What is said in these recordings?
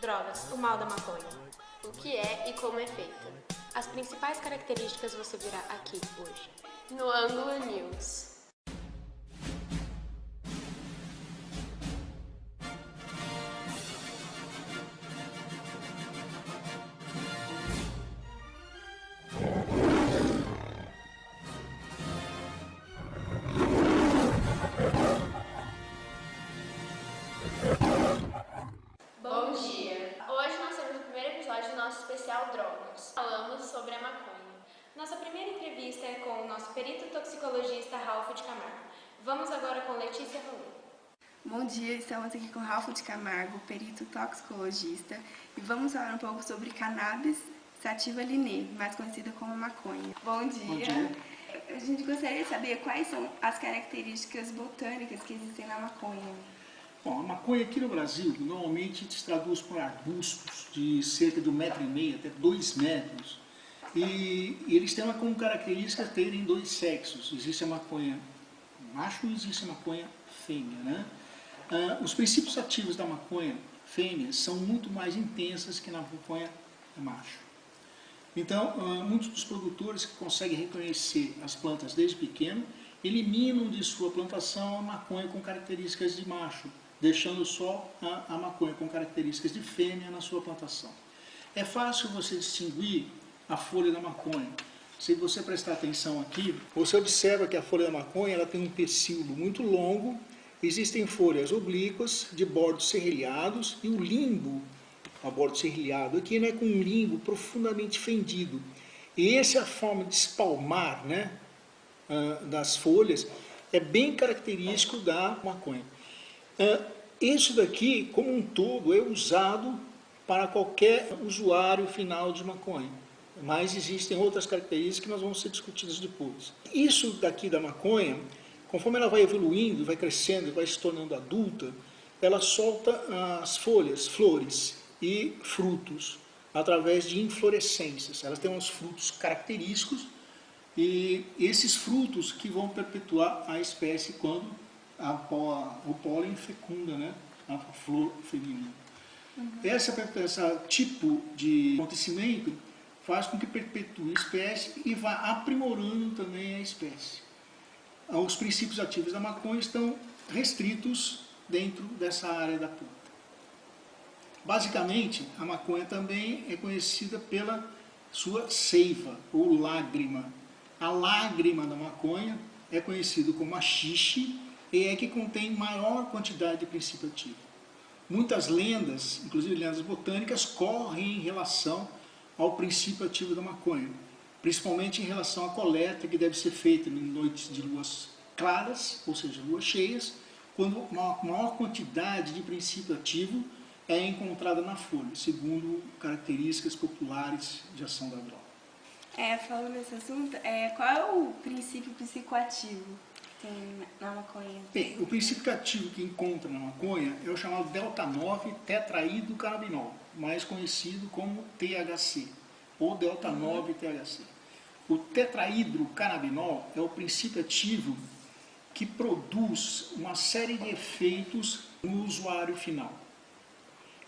Drogas, o mal da maconha. O que é e como é feita. As principais características você verá aqui hoje, no Ângulo News. Bom dia! Hoje nós temos o primeiro episódio do nosso especial Drogas. Falamos sobre a maconha. Nossa primeira entrevista é com o nosso perito toxicologista Ralph de Camargo. Vamos agora com Letícia Rolê. Bom dia, estamos aqui com Ralph de Camargo, perito toxicologista, e vamos falar um pouco sobre cannabis sativa linê, mais conhecida como maconha. Bom dia! Bom dia. A gente gostaria de saber quais são as características botânicas que existem na maconha. Bom, a maconha aqui no Brasil, normalmente se traduz por arbustos de cerca de 1,5 m até 2 metros. E eles têm como característica terem dois sexos. Existe a maconha macho e existe a maconha fêmea, né? Os princípios ativos da maconha fêmea são muito mais intensas que na maconha macho. Então, muitos dos produtores que conseguem reconhecer as plantas desde pequeno, eliminam de sua plantação a maconha com características de macho, deixando só a maconha com características de fêmea na sua plantação. É fácil você distinguir a folha da maconha. Se você prestar atenção aqui, você observa que a folha da maconha ela tem um pecíolo muito longo, existem folhas oblíquas de bordos serrilhados e o limbo, a bordo serrilhado aqui, né, com um limbo profundamente fendido. E essa é a forma de espalmar, né, das folhas, é bem característico da maconha. Isso daqui, como um todo, é usado para qualquer usuário final de maconha. Mas existem outras características que nós vamos ser discutidas depois. Isso daqui da maconha, conforme ela vai evoluindo, vai crescendo e vai se tornando adulta, ela solta as folhas, flores e frutos através de inflorescências. Elas têm uns frutos característicos e esses frutos que vão perpetuar a espécie quando o pólen fecunda, né, a flor feminina. Esse tipo de acontecimento faz com que perpetue a espécie e vá aprimorando também a espécie. Os princípios ativos da maconha estão restritos dentro dessa área da planta. Basicamente, a maconha também é conhecida pela sua seiva, ou lágrima. A lágrima da maconha é conhecida como haxixe e é que contém maior quantidade de princípio ativo. Muitas lendas, inclusive lendas botânicas, correm em relação ao princípio ativo da maconha, principalmente em relação à coleta que deve ser feita em noites de luas claras, ou seja, luas cheias, quando uma maior quantidade de princípio ativo é encontrada na folha, segundo características populares de ação da droga. Falando nesse assunto, qual é o princípio psicoativo que tem na maconha? Bem, o princípio ativo que encontra na maconha é o chamado delta-9 tetraidrocannabinol, mais conhecido como THC, ou delta-9 THC. O tetraidrocannabinol é o princípio ativo que produz uma série de efeitos no usuário final.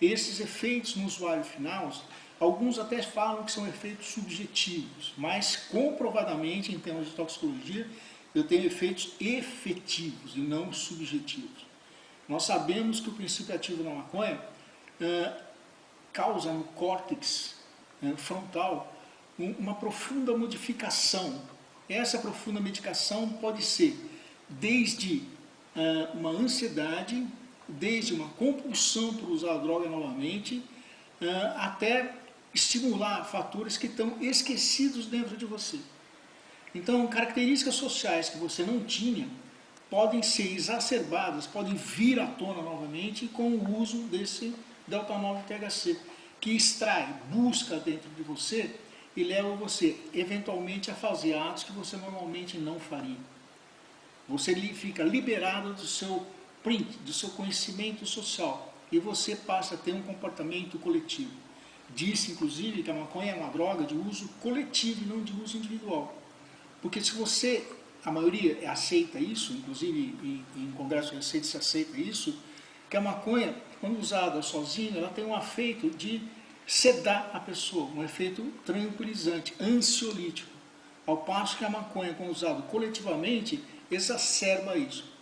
Esses efeitos no usuário final, alguns até falam que são efeitos subjetivos, mas comprovadamente, em termos de toxicologia, eu tenho efeitos efetivos e não subjetivos. Nós sabemos que o princípio ativo da maconha causa no córtex frontal uma profunda modificação. Essa profunda modificação pode ser desde uma ansiedade, desde uma compulsão por usar a droga novamente, até estimular fatores que estão esquecidos dentro de você. Então, características sociais que você não tinha podem ser exacerbadas, podem vir à tona novamente com o uso desse delta-9 THC, que extrai, busca dentro de você e leva você, eventualmente, a fazer atos que você normalmente não faria. Você fica liberado do seu print, do seu conhecimento social, e você passa a ter um comportamento coletivo. disse, inclusive, que a maconha é uma droga de uso coletivo e não de uso individual. Porque se você, a maioria aceita isso, inclusive em congresso recente se aceita isso, que a maconha, quando usada sozinha, ela tem um efeito de sedar a pessoa, um efeito tranquilizante, ansiolítico. Ao passo que a maconha, quando usada coletivamente, exacerba isso.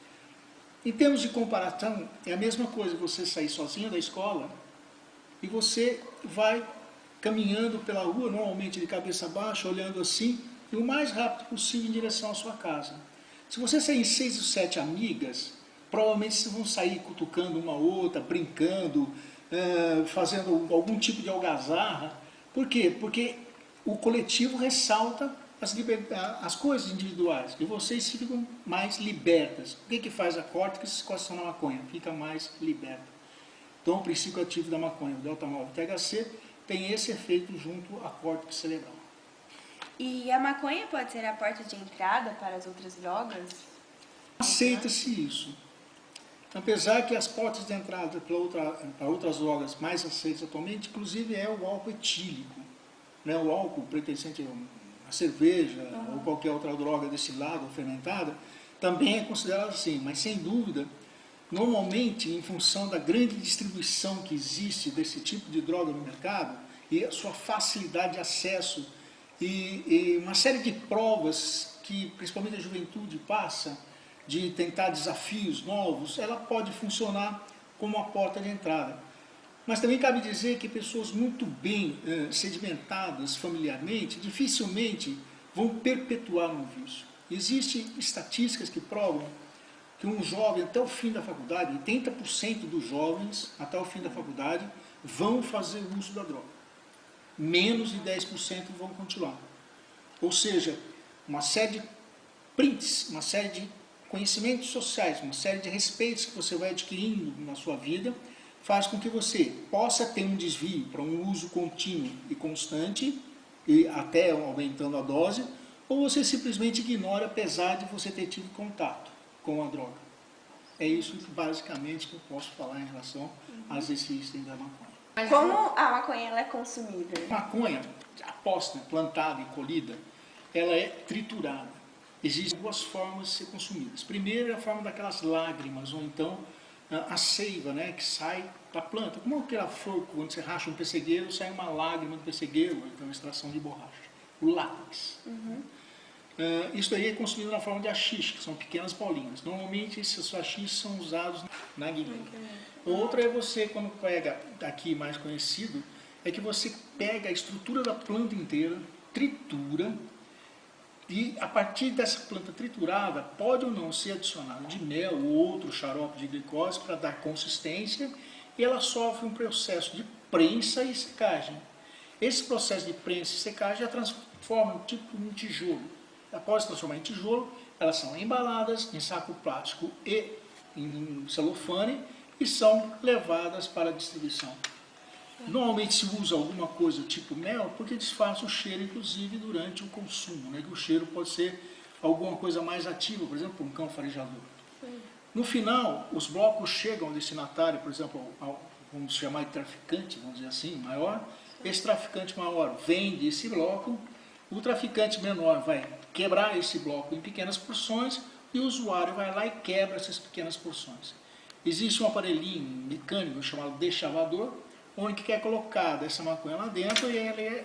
Em termos de comparação, é a mesma coisa você sair sozinho da escola e você vai caminhando pela rua, normalmente de cabeça baixa, olhando assim, e o mais rápido possível em direção à sua casa. Se você sair em 6 ou 7 amigas, provavelmente vocês vão sair cutucando uma outra, brincando, fazendo algum tipo de algazarra. Por quê? Porque o coletivo ressalta as coisas individuais e vocês ficam mais libertas. O que faz a córtex com a maconha? Fica mais liberta. Então, o princípio ativo da maconha, o delta-9-THC, tem esse efeito junto à córtex cerebral. E a maconha pode ser a porta de entrada para as outras drogas? Aceita-se isso. Apesar que as portas de entrada para outras drogas mais aceitas atualmente, inclusive é o álcool etílico. Né? O álcool pertencente a cerveja ou qualquer outra droga destilada ou fermentada, também é considerado assim, mas sem dúvida, normalmente em função da grande distribuição que existe desse tipo de droga no mercado e a sua facilidade de acesso e uma série de provas que principalmente a juventude passa, de tentar desafios novos, ela pode funcionar como uma porta de entrada. Mas também cabe dizer que pessoas muito bem sedimentadas familiarmente, dificilmente vão perpetuar um vício. Existem estatísticas que provam que um jovem até o fim da faculdade, 80% dos jovens até o fim da faculdade vão fazer uso da droga. Menos de 10% vão continuar. Ou seja, uma série de prints, uma série de conhecimentos sociais, uma série de respeitos que você vai adquirindo na sua vida, faz com que você possa ter um desvio para um uso contínuo e constante, e até aumentando a dose, ou você simplesmente ignora, apesar de você ter tido contato com a droga. É isso que basicamente que eu posso falar em relação às existências da maconha. Como a maconha ela é consumida? A maconha, após plantada e colhida, ela é triturada. Existem duas formas de ser consumidas. Primeiro é a forma daquelas lágrimas, ou então a seiva, né, que sai da planta. Como aquela flor, quando você racha um pessegueiro, sai uma lágrima do pessegueiro, ou então uma extração de borracha. O látex. Isso aí é consumido na forma de haxixe, que são pequenas bolinhas. Normalmente esses haxiches são usados na guilha. Outra é você, quando pega, aqui mais conhecido, é que você pega a estrutura da planta inteira, tritura, e a partir dessa planta triturada, pode ou não ser adicionado de mel ou outro xarope de glicose para dar consistência, e ela sofre um processo de prensa e secagem. Esse processo de prensa e secagem a transforma em tijolo. Após se transformar em tijolo, elas são embaladas em saco plástico e em celofane e são levadas para a distribuição. Normalmente se usa alguma coisa tipo mel porque disfarça o cheiro, inclusive durante o consumo, né? Que o cheiro pode ser alguma coisa mais ativa, por exemplo, um cão farejador. No final, os blocos chegam ao destinatário, por exemplo, vamos chamar de traficante, vamos dizer assim, maior. Esse traficante maior vende esse bloco, o traficante menor vai quebrar esse bloco em pequenas porções e o usuário vai lá e quebra essas pequenas porções. Existe um aparelhinho mecânico chamado deschavador, onde que é colocada essa maconha lá dentro e ela é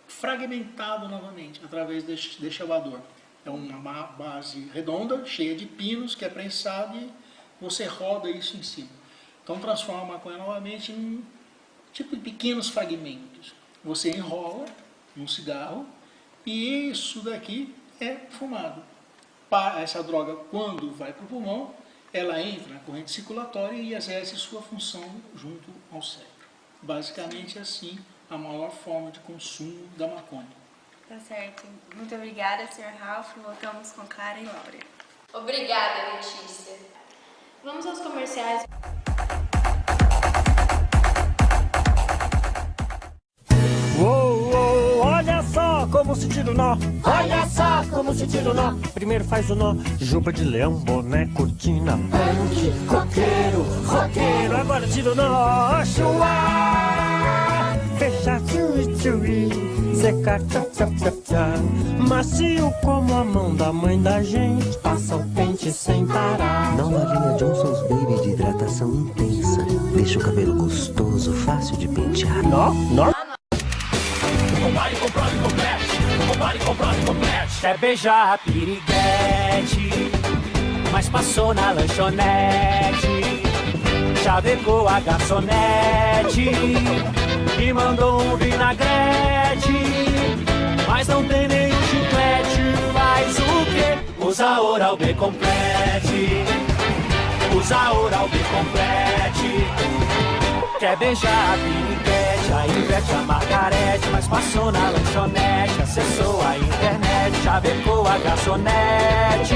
fragmentada novamente através desse deschavador. É uma base redonda, cheia de pinos, que é prensado e você roda isso em cima. Então transforma a maconha novamente em um tipo de pequenos fragmentos. Você enrola num cigarro e isso daqui é fumado. Essa droga, quando vai para o pulmão, ela entra na corrente circulatória e exerce sua função junto ao cérebro. Basicamente assim, a maior forma de consumo da maconha. Tá certo. Muito obrigada, Sr. Ralph. Voltamos com Clara e Laura. Obrigada, Letícia. Vamos aos comerciais. Olha só como se tira o nó. Olha só como se tira o nó. Primeiro faz o nó, juba de leão, boné, cortina, punk, coqueiro, roqueiro. Agora tira o nó, chua. Century, seca, tchap, tchap, tchap, tchap. Macio como a mão da mãe da gente, passa o pente sem parar. Nova linha Johnson's Baby de hidratação intensa. Deixa o cabelo gostoso, fácil de pentear. Nó. Compare, comprove, complete. Compare, comprove, complete. Quer beijar a piriguete, mas passou na lanchonete. Chavecou a garçonete e mandou um vinagrete, mas não tem nenhum chiclete. Faz o quê? Usa Oral-B Complete. Usa Oral-B Complete. Quer beijar a piriguete, a Ivete, a Margarete, mas passou na lanchonete, acessou a internet, chavecou a garçonete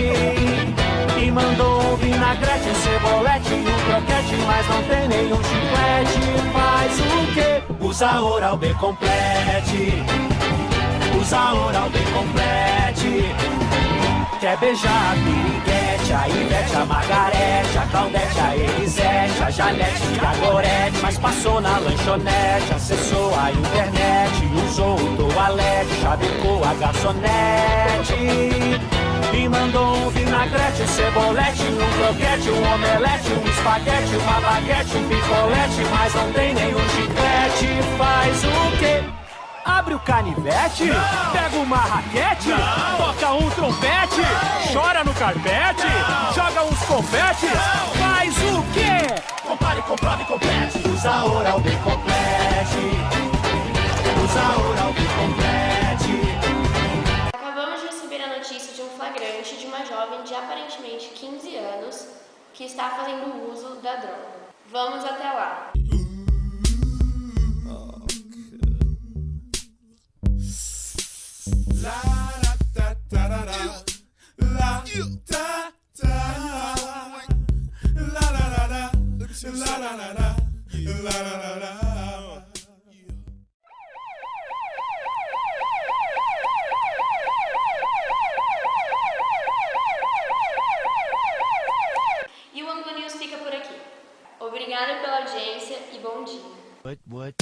e mandou um vinagrete, um cebolete e um croquete, mas não tem nenhum chiclete. Faz o quê? Usa Oral-B Complete. Usa Oral-B Complete. Quer beijar a piriguete, a Ivete, a Margarete, a Claudete, a Elisete, a Janete e a Gorete, mas passou na lanchonete, acessou a internet, usou o toalete, chavecou a garçonete e mandou um vinagrete, um cebolete, um croquete, um omelete, um espaguete, uma baguete, um picolete, mas não tem nenhum chiclete. Faz o quê? Abre o canivete, pega uma raquete, toca um trompete, chora no carpete, joga uns confetes, faz o quê? Compare, comprove, complete. Usa Oral-B Complete. Usa Oral-B Complete. Acabamos de receber a notícia de um flagrante de uma jovem de aparentemente 15 anos que está fazendo uso da droga. Vamos até lá. E o Anglo News fica por aqui. Obrigada pela audiência e bom dia. What?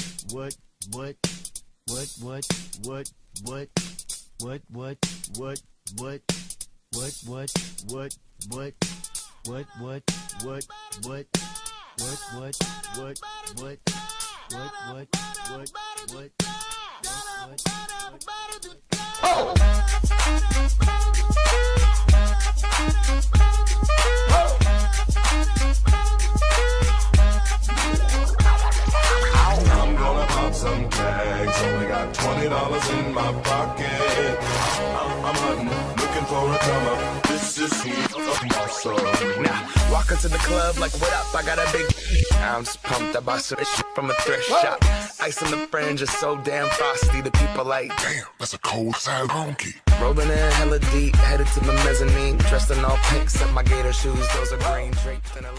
I'm gonna pop some tags. Only got $20 in my pocket. I'm hunting, looking for a come up. This is awesome. Now, walk into the club like, what up? I got a big. I'm just pumped. I bought some shit from a thrift shop. Ice on the fringe is so damn frosty. The people like, Damn, that's a cold side honky. rolling in hella deep, headed to the mezzanine. Dressed in all pink, set my gator shoes. Those are green draped in a